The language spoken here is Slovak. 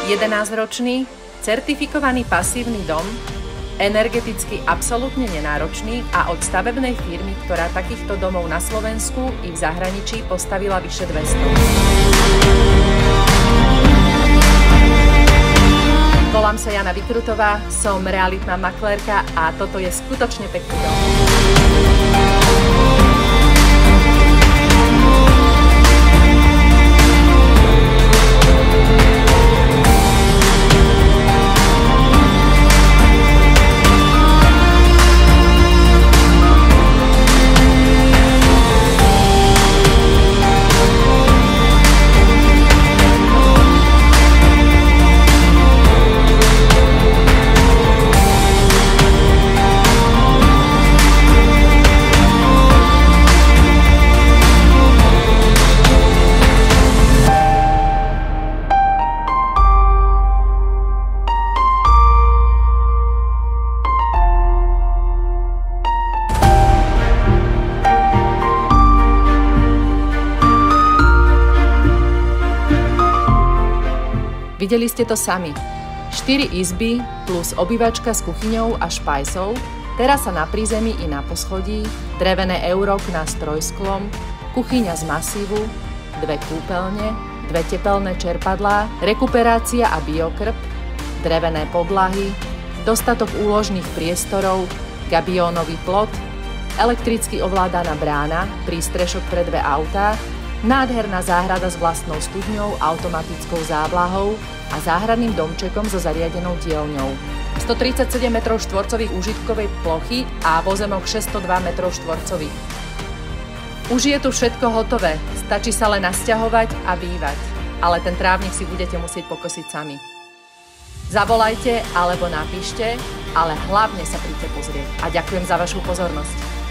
11-ročný, certifikovaný pasívny dom, energeticky absolútne nenáročný a od stavebnej firmy, ktorá takýchto domov na Slovensku i v zahraničí postavila vyše 200. Volám sa Jana Vykrutová, som realitná maklérka a toto je skutočne pekný dom. Videli ste to sami. 4 izby plus obývačka s kuchyňou a špajsou, terasa na prízemí i na poschodí, drevené eurookná s trojsklom, kuchyňa z masívu, 2 kúpeľne, 2 tepelné čerpadlá, rekuperácia a biokrb, drevené podlahy, dostatok úložných priestorov, gabiónový plot, elektricky ovládaná brána, prístrešok pre 2 autá, nádherná záhrada s vlastnou studňou, automatickou závlahou a záhradným domčekom so zariadenou dielňou. 137 m2 užitkovej plochy a pozemok 602 m2. Už je tu všetko hotové, stačí sa len nasťahovať a bývať, ale ten trávnik si budete musieť pokosiť sami. Zavolajte alebo napíšte, ale hlavne sa príďte pozrieť a ďakujem za vašu pozornosť.